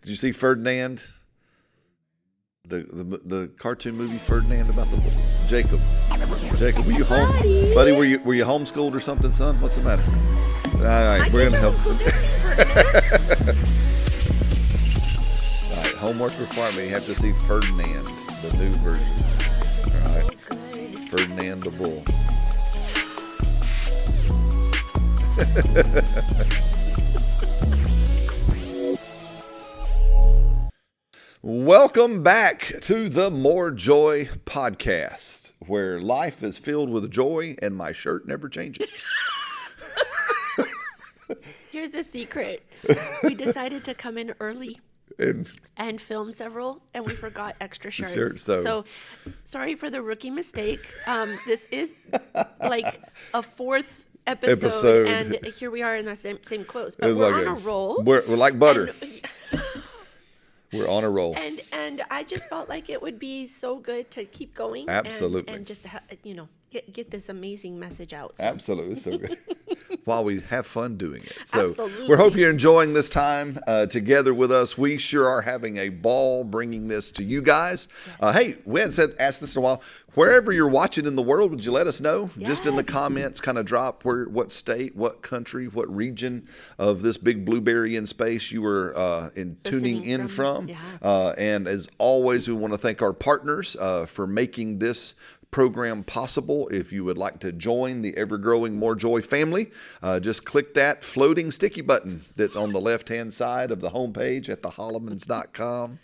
Did you see Ferdinand? The cartoon movie Ferdinand about the Jacob. Jacob, were you home, buddy? Were you homeschooled or something, son? What's the matter? All right, we're gonna help. All right, homework requirement. You have to see Ferdinand, the new version. All right, Ferdinand the bull. Welcome back to the More Joy podcast, where life is filled with joy and my shirt never changes. Here's the secret. We decided to come in early and film several, and we forgot extra shirts. So sorry for the rookie mistake. This is like a fourth episode, and here we are in the same clothes. But we're on a roll. We're like butter. We're on a roll. And I just felt like it would be so good to keep going. Absolutely. And just, get this amazing message out. So. Absolutely. So good. While we have fun doing it. So Absolutely. We hope you're enjoying this time together with us. We sure are having a ball bringing this to you guys. Yes. Hey, we hadn't asked this in a while. Wherever you're watching in the world, would you let us know? Yes. Just in the comments, kind of drop what state, what country, what region of this big blueberry in space you were tuning in from. Yeah. And as always, we want to thank our partners for making this program possible. If you would like to join the ever-growing More Joy family, just click that floating sticky button that's on the left-hand side of the homepage at thehollimans.com.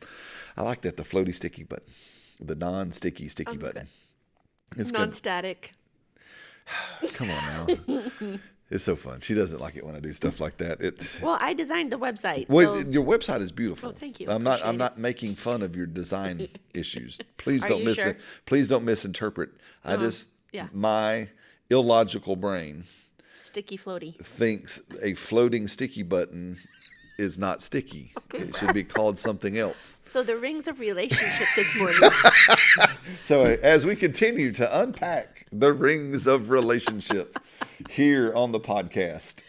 I like that, the floaty sticky button, the non-sticky sticky button. It's non-static. Come on now. It's so fun. She doesn't like it when I do stuff like that. Well, I designed the website. Well, your website is beautiful. Oh, thank you. I'm not making fun of your design issues. Please don't sure? Please don't misinterpret. My illogical brain sticky floaty thinks a floating sticky button is not sticky. Okay. It should be called something else. So the rings of relationship this morning. So as we continue to unpack the rings of relationship here on the podcast.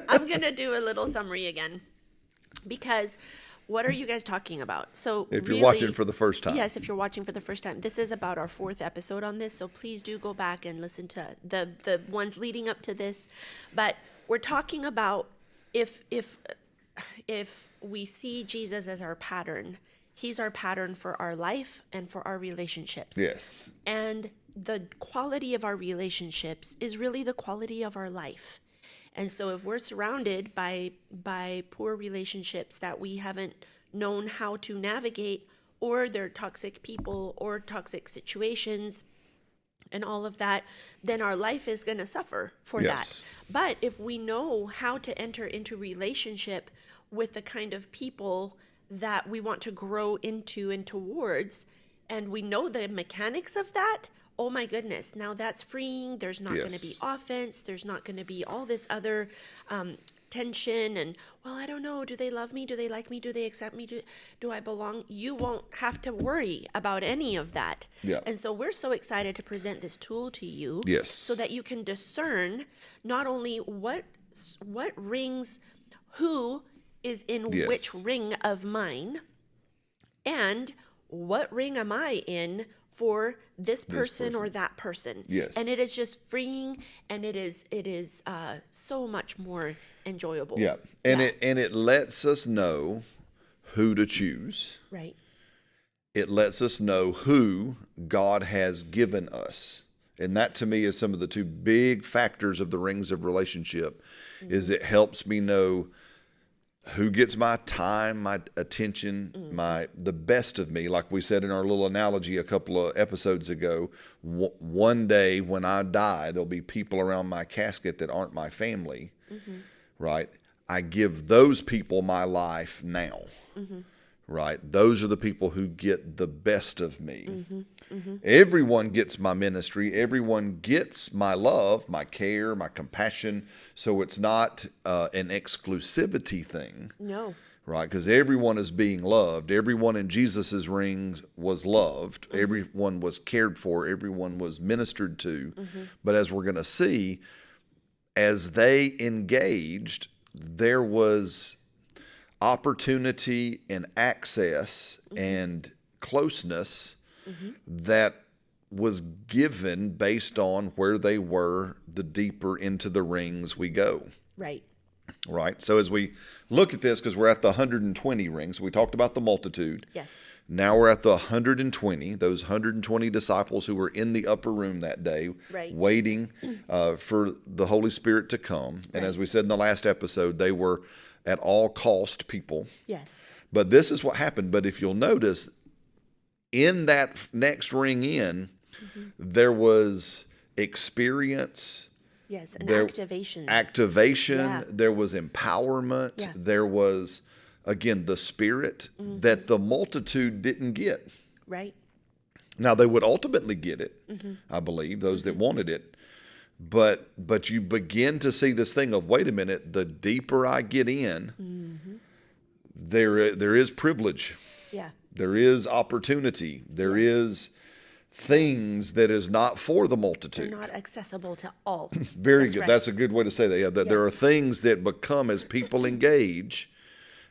I'm going to do a little summary again, because what are you guys talking about? So if you're watching for the first time. Yes, if you're watching for the first time. This is about our fourth episode on this, so please do go back and listen to the ones leading up to this. But we're talking about if we see Jesus as our pattern, he's our pattern for our life and for our relationships. Yes. And the quality of our relationships is really the quality of our life. And so if we're surrounded by poor relationships that we haven't known how to navigate, or they're toxic people or toxic situations and all of that, then our life is going to suffer for that. But if we know how to enter into relationship with the kind of people that we want to grow into and towards, and we know the mechanics of that, oh my goodness, now that's freeing. There's not going to be offense. There's not going to be all this other tension and, well, I don't know. Do they love me? Do they like me? Do they accept me? Do I belong? You won't have to worry about any of that. Yeah. And so we're so excited to present this tool to you. Yes. So that you can discern not only what rings, who is in which ring of mine, and what ring am I in for this person or that person. Yes. And it is just freeing, and it is so much more enjoyable. Yeah. And it lets us know who to choose. Right. It lets us know who God has given us. And that to me is some of the two big factors of the rings of relationship, is it helps me know who gets my time, my attention, the best of me. Like we said in our little analogy a couple of episodes ago, one day when I die, there'll be people around my casket that aren't my family, right? I give those people my life now, right? Those are the people who get the best of me. Everyone gets my ministry. Everyone gets my love, my care, my compassion. So it's not an exclusivity thing. No. Right? Because everyone is being loved. Everyone in Jesus's ring was loved. Everyone was cared for. Everyone was ministered to. But as we're going to see, as they engaged, there was opportunity and access and closeness that was given based on where they were, the deeper into the rings we go. Right. Right. So as we look at this, because we're at the 120 rings, we talked about the multitude. Yes. Now we're at the 120, those 120 disciples who were in the upper room that day, Right. waiting for the Holy Spirit to come. And as we said in the last episode, they were at all cost people. Yes. But this is what happened. But if you'll notice, in that next ring in, there was experience. Yes, an There- activation. Activation. Yeah. There was empowerment. Yeah. There was, again, the Spirit that the multitude didn't get. Right. Now, they would ultimately get it, I believe, those that wanted it. But you begin to see this thing of, wait a minute, the deeper I get in, there is privilege. Yeah. There is opportunity. There is things that is not for the multitude. They're not accessible to all. Very That's good. right. That's a good way to say that. Yeah, that there are Yes. things that become as people engage,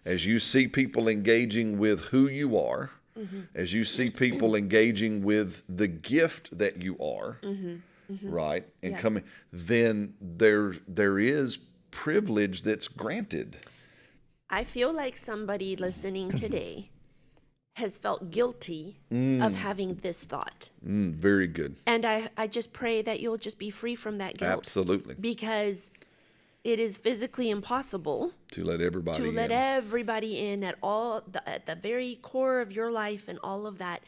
as you see people engaging with who you are, as you see people engaging with the gift that you are, right? And Yeah. coming, then there is privilege that's granted. I feel like somebody listening today has felt guilty of having this thought. Very good. And I just pray that you'll just be free from that guilt. Absolutely. Because it is physically impossible To let everybody to in. let everybody in at the very core of your life and all of that.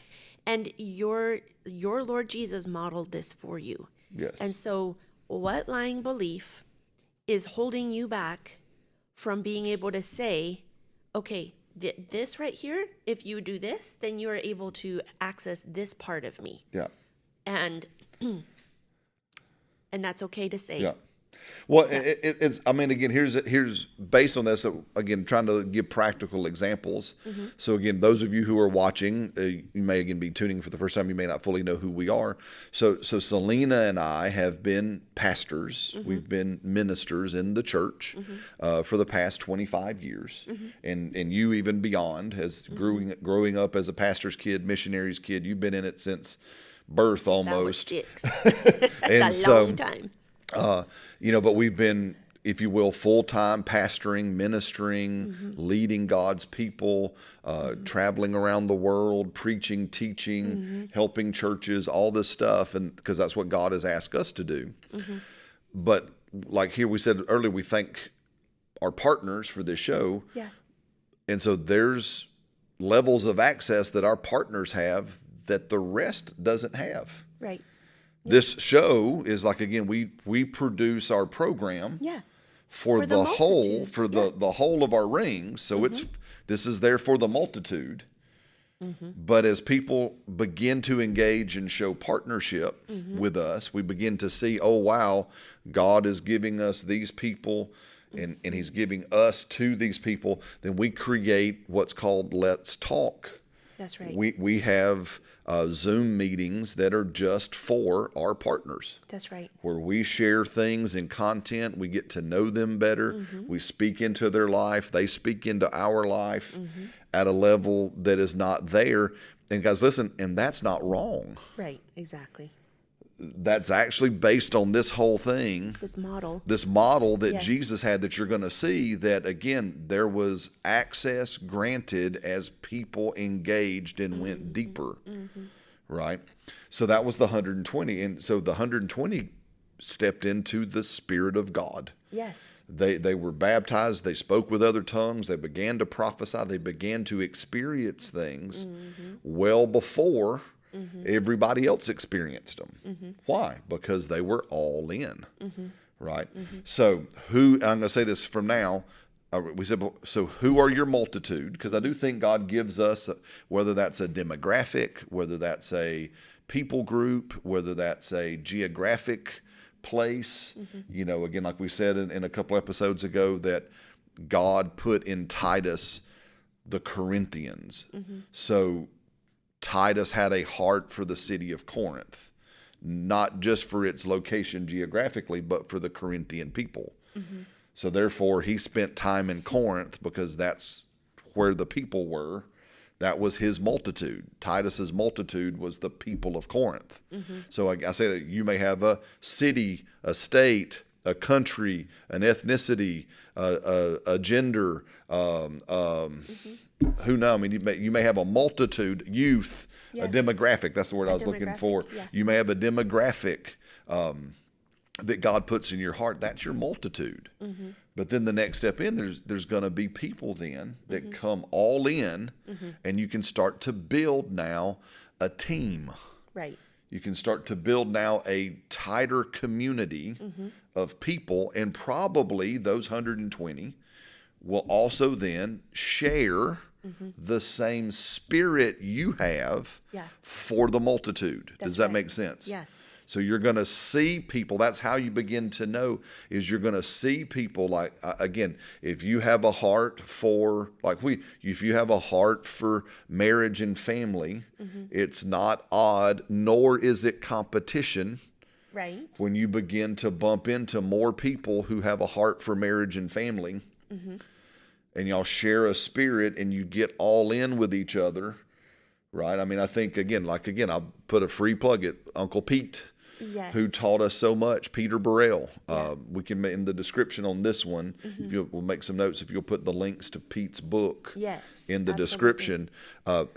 And your Lord Jesus modeled this for you. Yes. And so what lying belief is holding you back from being able to say, okay, this right here, if you do this, then you are able to access this part of me. Yeah. And that's okay to say. Yeah. Well, it's. I mean, again, here's based on this. Again, trying to give practical examples. So again, those of you who are watching, you may again be tuning for the first time. You may not fully know who we are. So Celina and I have been pastors. We've been ministers in the church for the past 25 years, and you even beyond, as growing up as a pastor's kid, missionary's kid. You've been in it since birth almost. I was 6. That's a long time. But we've been, if you will, full-time pastoring, ministering, leading God's people, traveling around the world, preaching, teaching, helping churches, all this stuff, and because that's what God has asked us to do. But like here we said earlier, we thank our partners for this show. Yeah. And so there's levels of access that our partners have that the rest doesn't have. Right. This show is like, again, we produce our program Yeah. for the the whole, multitudes, for the whole of our rings. So this is there for the multitude. But as people begin to engage and show partnership with us, we begin to see, oh, wow, God is giving us these people and he's giving us to these people. Then we create what's called Let's Talk. That's right. We have Zoom meetings that are just for our partners, That's right. where we share things and content. We get to know them better. We speak into their life. They speak into our life at a level that is not there. And guys, listen, and that's not wrong. Right. Exactly. That's actually based on this whole thing. This model. This model that Yes. Jesus had that you're going to see, that again, there was access granted as people engaged and went deeper, right? So that was the 120. And so the 120 stepped into the Spirit of God. Yes. They were baptized. They spoke with other tongues. They began to prophesy. They began to experience things well before everybody else experienced them. Why? Because they were all in, right? So I'm going to say this from now. We said, so who are your multitude? Because I do think God gives us, whether that's a demographic, whether that's a people group, whether that's a geographic place, again, like we said in a couple episodes ago, that God put in Titus the Corinthians. So Titus had a heart for the city of Corinth, not just for its location geographically, but for the Corinthian people. So therefore, he spent time in Corinth because that's where the people were, that was his multitude. Titus's multitude was the people of Corinth. So I say that you may have a city, a state, a country, an ethnicity, a gender, who knows? I mean, you may have a multitude, youth, a demographic. That's the word I was looking for. Yeah. You may have a demographic that God puts in your heart. That's your multitude. But then the next step in, there's going to be people then that come all in, and you can start to build now a team. Right. You can start to build now a tighter community of people, and probably those 120 will also then share the same spirit you have for the multitude. Does that make sense? Yes. So you're going to see people. That's how you begin to know, is you're going to see people like, again, if you have a heart for, if you have a heart for marriage and family, it's not odd, nor is it competition. Right. When you begin to bump into more people who have a heart for marriage and family, and y'all share a spirit and you get all in with each other, right? I mean, I think, again, I'll put a free plug at Uncle Pete, who taught us so much, Peter Burrell. We can, in the description on this one, we'll make some notes if you'll put the links to Pete's book in the description.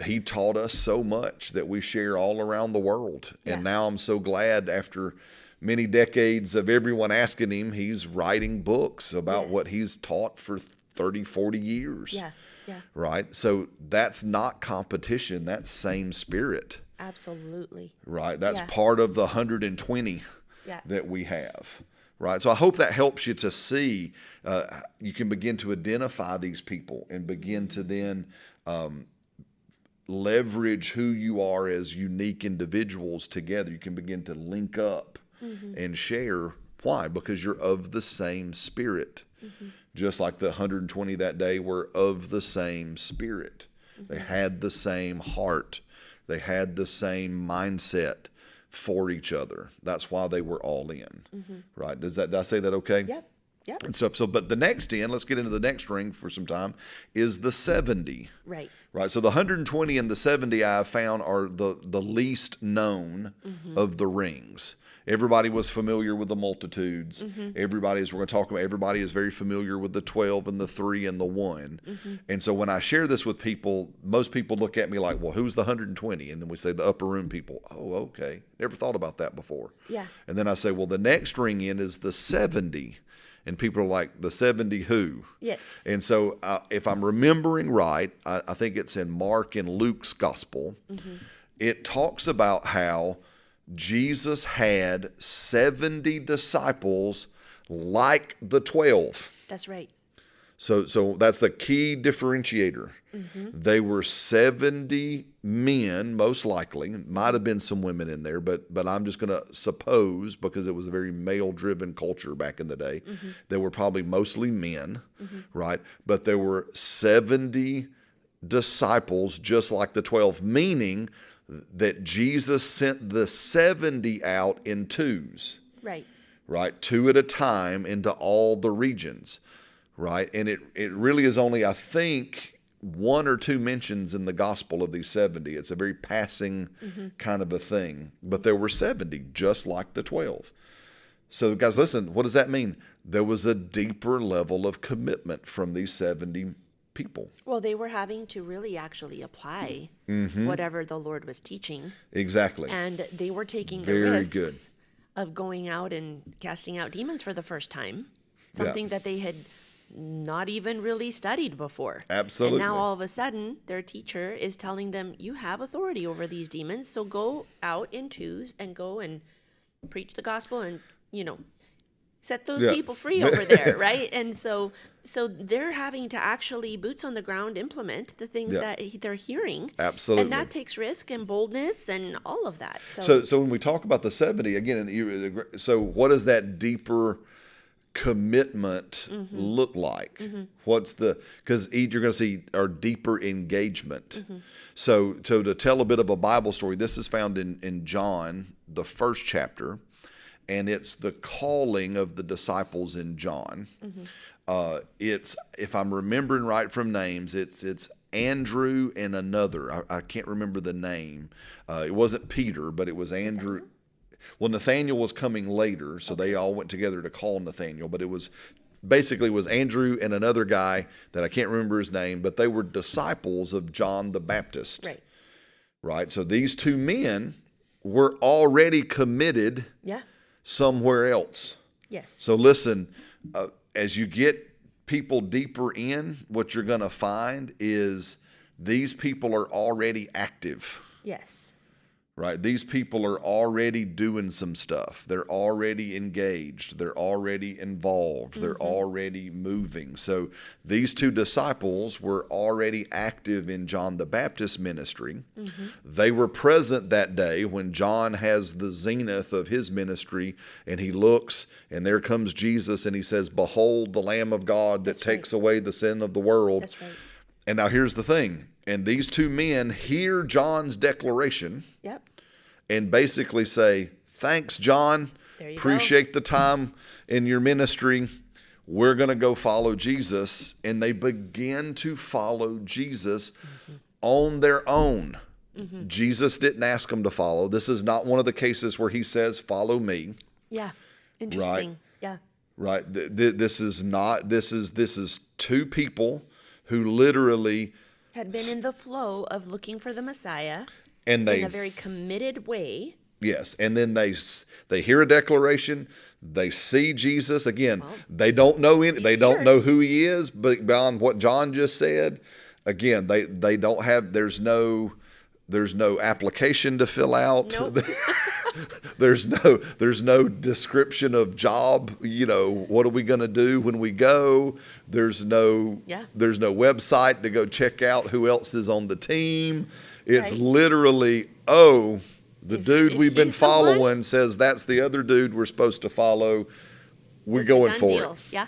He taught us so much that we share all around the world. And now I'm so glad, after many decades of everyone asking him, he's writing books about what he's taught for 30, 40 years. Right? So that's not competition. That's same spirit. Absolutely. Right? That's part of the 120 that we have. Right? So I hope that helps you to see, you can begin to identify these people and begin to then leverage who you are as unique individuals together. You can begin to link up and share. Why? Because you're of the same spirit. Just like the 120 that day were of the same spirit. They had the same heart. They had the same mindset for each other. That's why they were all in. Right? Did I say that okay? Yep. And stuff. So, but the next let's get into the next ring for some time, is the 70. Right. So the 120 and the 70 I have found are the least known of the rings. Everybody was familiar with the multitudes. Everybody is very familiar with the 12 and the 3 and the 1. And so when I share this with people, most people look at me like, well, who's the 120? And then we say the upper room people. Oh, okay. Never thought about that before. Yeah. And then I say, well, the next ring in is the 70. And people are like, the 70 who? Yes. And so if I'm remembering right, I think it's in Mark and Luke's gospel. It talks about how Jesus had 70 disciples like the 12. That's right. So that's the key differentiator. They were 70 men, most likely. Might have been some women in there, but I'm just going to suppose, because it was a very male-driven culture back in the day, they were probably mostly men, right? But there were 70 disciples just like the 12, meaning that Jesus sent the 70 out in twos. Right? 2 at a time into all the regions. Right? And it really is only, I think, 1 or 2 mentions in the gospel of these 70. It's a very passing kind of a thing. But there were 70, just like the 12. So guys, listen, what does that mean? There was a deeper level of commitment from these 70 people. Well, they were having to really actually apply whatever the Lord was teaching. Exactly. And they were taking the Very risks good. of going out and casting out demons for the first time, something that they had not even really studied before. Absolutely. And now all of a sudden, their teacher is telling them, you have authority over these demons, so go out in twos and go and preach the gospel and, set those people free over there, right? And so they're having to actually, boots on the ground, implement the things that they're hearing. Absolutely. And that takes risk and boldness and all of that. So when we talk about the 70, again, so what does that deeper commitment look like? What's because you're going to see our deeper engagement. So to tell a bit of a Bible story, this is found in John, the 1st chapter, and it's the calling of the disciples in John. It's, if I'm remembering right from names, it's Andrew and another. I can't remember the name. It wasn't Peter, but it was Andrew. Well, Nathaniel was coming later, so they all went together to call Nathaniel. But it was Andrew and another guy that I can't remember his name, but they were disciples of John the Baptist. Right. Right. So these two men were already committed somewhere else. Yes. So listen, as you get people deeper in, what you're going to find is these people are already active. Yes. Right? These people are already doing some stuff. They're already engaged. They're already involved. They're already moving. So these two disciples were already active in John the Baptist ministry. They were present that day when John has the zenith of his ministry, and he looks, and there comes Jesus, and he says, "Behold the Lamb of God that takes away the sin of the world." That's right. And now here's the thing. And these two men hear John's declaration and basically say, "Thanks, John. Appreciate the time in your ministry. We're going to go follow Jesus." And they begin to follow Jesus on their own. Jesus didn't ask them to follow. This is not one of the cases where he says, "Follow me." Yeah. Interesting. Right? Yeah. Right. This is two people who literally had been in the flow of looking for the Messiah and in a very committed way. Yes, and then they hear a declaration, they see Jesus again. They don't know don't know who he is, but beyond what John just said, again, they don't have. There's no application to fill out. Nope. There's no description of job. What are we going to do when we go? There's no website to go check out who else is on the team. It's literally, the dude we've been following says that's the other dude we're supposed to follow. We're going for it. Yeah.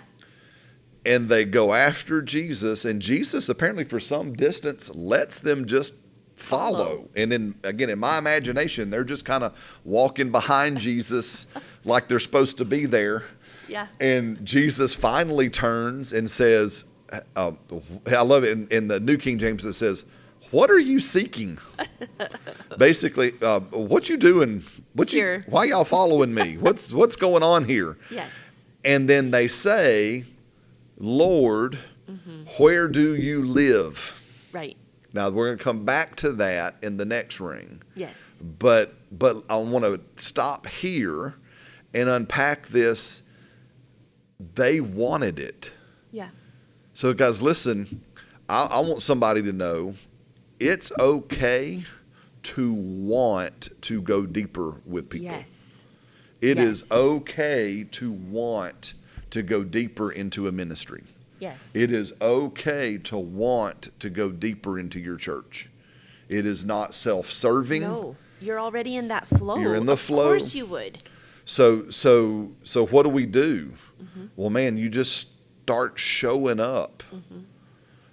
And they go after Jesus, and Jesus apparently for some distance lets them just follow. And then again, in my imagination, they're just kind of walking behind Jesus like they're supposed to be there. Yeah. And Jesus finally turns and says, I love it. In the New King James, it says, "What are you seeking?" Basically, what you doing? Why y'all following me? What's going on here? Yes. And then they say, "Lord, where do you live?" Right. Now, we're going to come back to that in the next ring. Yes. But I want to stop here and unpack this. They wanted it. Yeah. So, guys, listen, I want somebody to know it's okay to want to go deeper with people. Yes. It is okay to want to go deeper into a ministry. Yes. It is okay to want to go deeper into your church. It is not self-serving. No, you're already in that flow. You're in the flow. Of course you would. So what do we do? Well, man, you just start showing up.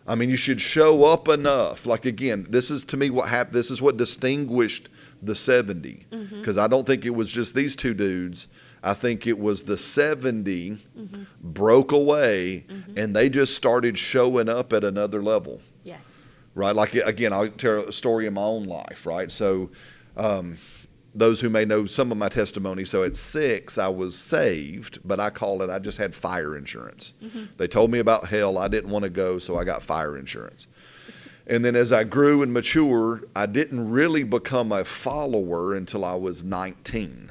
I mean, you should show up enough. Like, again, this is to me what happened. This is what distinguished the 70. Because I don't think it was just these two dudes. I think it was the 70 broke away and they just started showing up at another level. Yes. Right? Like, again, I'll tell a story in my own life, right? So those who may know some of my testimony, so at 6, I was saved, but I just had fire insurance. They told me about hell. I didn't want to go, so I got fire insurance. And then as I grew and matured, I didn't really become a follower until I was 19.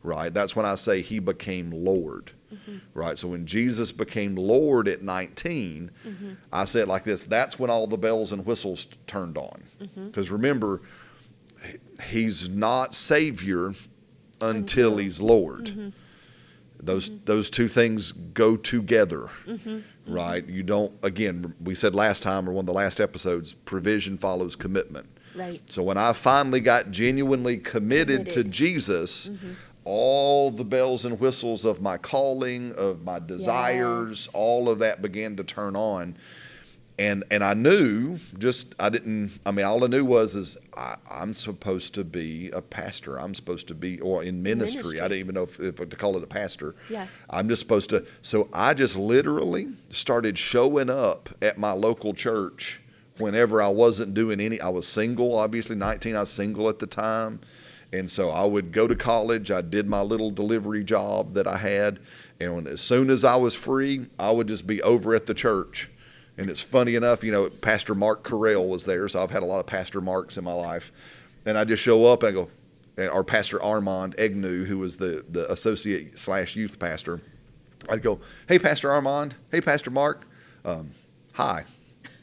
Right? That's when I say he became Lord. Right? So when Jesus became Lord at 19, I say it like this, that's when all the bells and whistles turned on. Because remember, he's not Savior until he's Lord. Those two things go together. Right? You don't, again, we said last time or one of the last episodes, provision follows commitment. Right. So when I finally got genuinely committed to Jesus, all the bells and whistles of my calling, of my desires, all of that began to turn on. And I knew, all I knew was I'm supposed to be a pastor. I'm supposed to be, or in ministry. I didn't even know if to call it a pastor. Yeah. I'm just supposed to. So I just literally started showing up at my local church whenever I wasn't doing any. I was single, obviously 19. I was single at the time. And so I would go to college. I did my little delivery job that I had. And as soon as I was free, I would just be over at the church. And it's funny enough, Pastor Mark Carell was there, so I've had a lot of Pastor Marks in my life. And I just show up and I go, or Pastor Armand Egnew, who was the associate/youth pastor. I'd go, hey, Pastor Armand. Hey, Pastor Mark. Hi.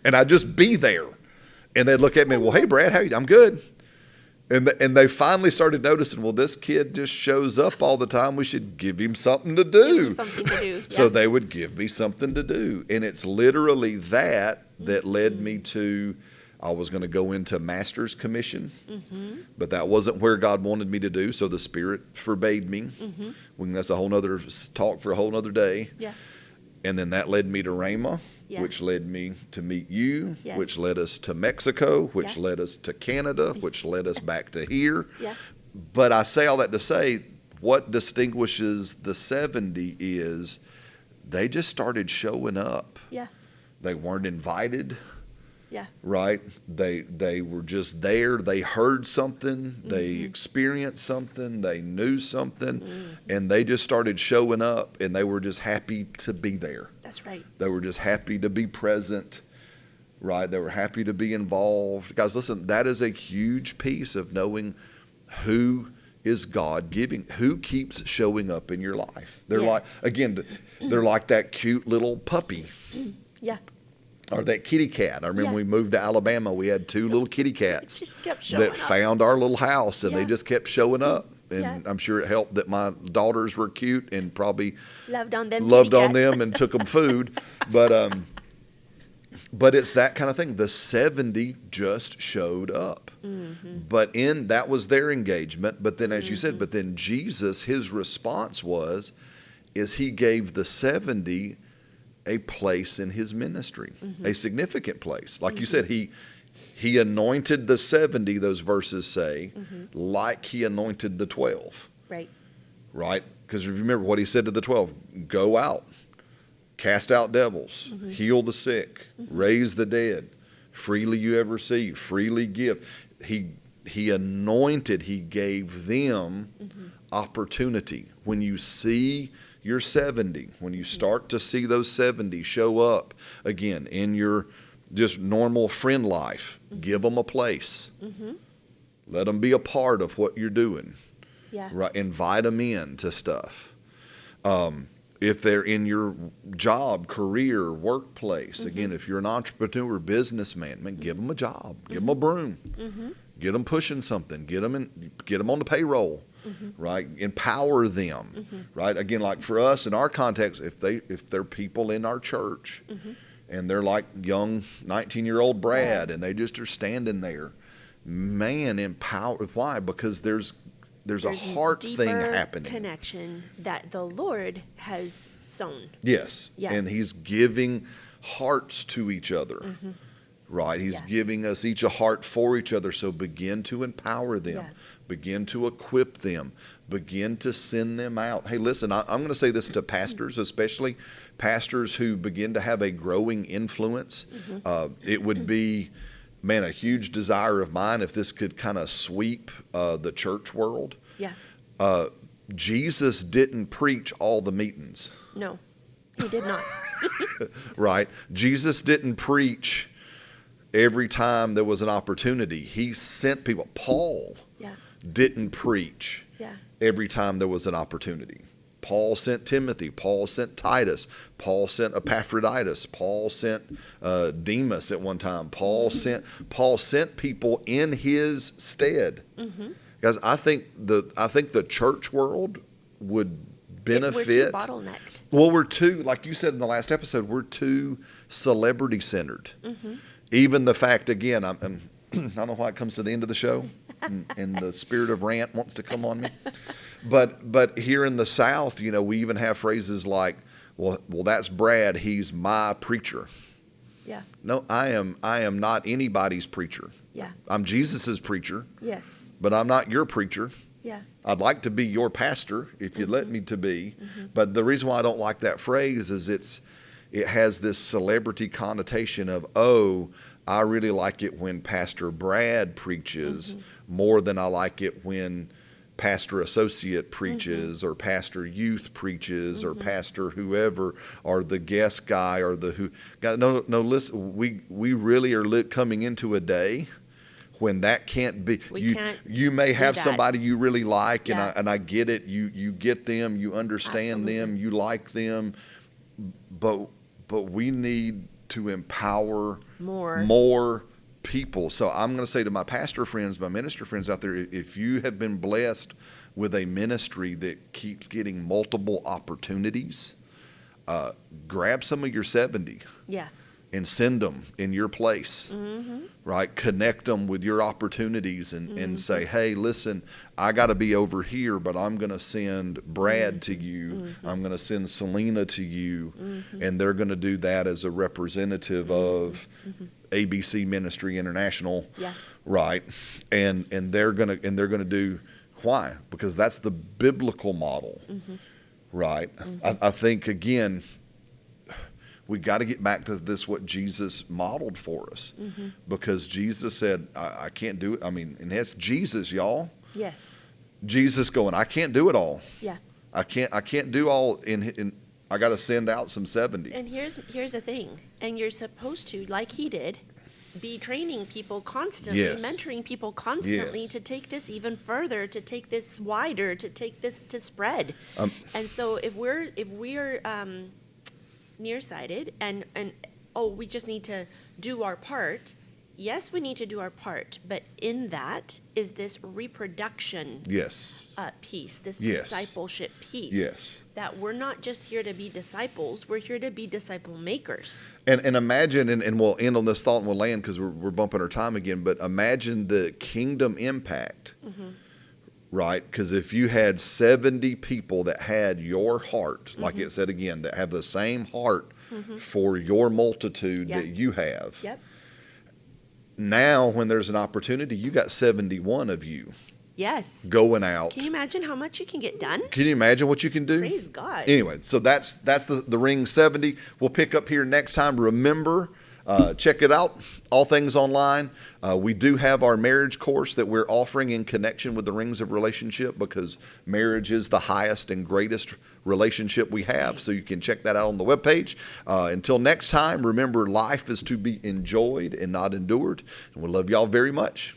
And I'd just be there. And they'd look at me, well, hey, Brad, how you? I'm good. And they finally started noticing, well, this kid just shows up all the time. We should give him something to do. Give him something to do. So they would give me something to do. And it's literally that led me to, I was going to go into master's commission, but that wasn't where God wanted me to do. So the Spirit forbade me. That's a whole nother talk for a whole nother day. Yeah. And then that led me to Rhema. Yeah. Which led me to meet you, Yes. which led us to Mexico, which Yeah. led us to Canada, which led us back to here. Yeah. But I say all that to say, what distinguishes the 70 is they just started showing up. Yeah. They weren't invited, Yeah. right? They were just there. They heard something. They experienced something. They knew something. And they just started showing up, and they were just happy to be there. That's right. They were just happy to be present, right? They were happy to be involved. Guys, listen, that is a huge piece of knowing who is God giving, who keeps showing up in your life. They're Yes. they're like that cute little puppy. Yeah. Or that kitty cat. I remember Yeah. when we moved to Alabama, we had 2 little kitty It cats just kept showing that up. found our little house, and they Yeah. just kept showing up. And Yeah. I'm sure it helped that my daughters were cute and probably Loved on them. loved kitty on cats. them and took them food. But it's that kind of thing. The 70 just showed up. But that was their engagement. But then, as you said, but then Jesus, his response is he gave the 70 a place in his ministry, a significant place. Like you said, he anointed the 70, those verses say, like he anointed the 12. Right. Right? Because if you remember what he said to the 12, go out, cast out devils, heal the sick, raise the dead, freely you have received, freely give. He anointed, he gave them opportunity. When you see your 70, when you start to see those 70 show up again in your just normal friend life, give them a place. Let them be a part of what you're doing. Yeah. Right? Invite them in to stuff. If they're in your job, career, workplace, again, if you're an entrepreneur, businessman, man, give them a job, give them a broom, get them pushing something, get them on the payroll, right? Empower them, right? Again, like for us in our context, if they're people in our church, and they're like young 19-year-old Brad, and they just are standing there, man, empower. Why? Because there's a heart thing deeper happening. Connection that the Lord has sown. Yes. Yeah. And he's giving hearts to each other. Right? He's Yeah. giving us each a heart for each other. So begin to empower them. Yeah. Begin to equip them. Begin to send them out. Hey, listen, I'm going to say this to pastors, especially pastors who begin to have a growing influence. It would be, man, a huge desire of mine if this could kind of sweep the church world. Yeah. Jesus didn't preach all the meetings. No, he did not. Right? Jesus didn't preach every time there was an opportunity. He sent people. Paul Yeah. didn't preach Yeah. every time there was an opportunity. Paul sent Timothy. Paul sent Titus. Paul sent Epaphroditus. Paul sent Demas at one time. Paul sent people in his stead. Guys, I think the church world would benefit. We're too bottlenecked. Well, we're too, like you said in the last episode, we're too celebrity centered. Even the fact, again, I don't know why it comes to the end of the show, and the spirit of rant wants to come on me. But here in the South, we even have phrases like, well, that's Brad. He's my preacher. Yeah. No, I am not anybody's preacher. Yeah. I'm Jesus's preacher, Yes. but I'm not your preacher. Yeah. I'd like to be your pastor if you'd let me to be. But the reason why I don't like that phrase is it has this celebrity connotation of, oh, I really like it when Pastor Brad preaches more than I like it when pastor associate preaches or pastor youth preaches or pastor whoever or the guest guy or the who. God, no, listen, we really are coming into a day when that can't be. You may have somebody you really like, Yeah. and I get it. You get them, you understand them, you like them, but we need to empower more people. So I'm going to say to my pastor friends, my minister friends out there, if you have been blessed with a ministry that keeps getting multiple opportunities, grab some of your 70. Yeah. And send them in your place, right? Connect them with your opportunities and say, hey, listen, I got to be over here, but I'm going to send Brad to you. I'm going to send Celina to you. And they're going to do that as a representative of ABC Ministry International, right? And they're going to do, why? Because that's the biblical model, right? I think, again, we got to get back to this, what Jesus modeled for us, because Jesus said, I can't do it. I mean, and that's Jesus, y'all. Yes. Jesus going, I can't do it all. Yeah. I can't do all in I got to send out some 70. And here's the thing. And you're supposed to, like he did, be training people constantly, mentoring people constantly to take this even further, to take this wider, to take this to spread. And so if we're nearsighted and we just need to do our part. Yes, we need to do our part, but in that is this reproduction piece, this discipleship piece, that we're not just here to be disciples, we're here to be disciple makers. And imagine, and we'll end on this thought and we'll land because we're bumping our time again, but imagine the kingdom impact, right? Because if you had 70 people that had your heart, like it said again, that have the same heart for your multitude that you have. Yep. Now, when there's an opportunity, you got 71 of you. Yes. Going out. Can you imagine how much you can get done? Can you imagine what you can do? Praise God. Anyway, so that's the Ring 70. We'll pick up here next time. Remember, check it out, All Things Online. We do have our marriage course that we're offering in connection with the Rings of Relationship, because marriage is the highest and greatest relationship we have. So you can check that out on the webpage. Until next time, remember, life is to be enjoyed and not endured. And we love y'all very much.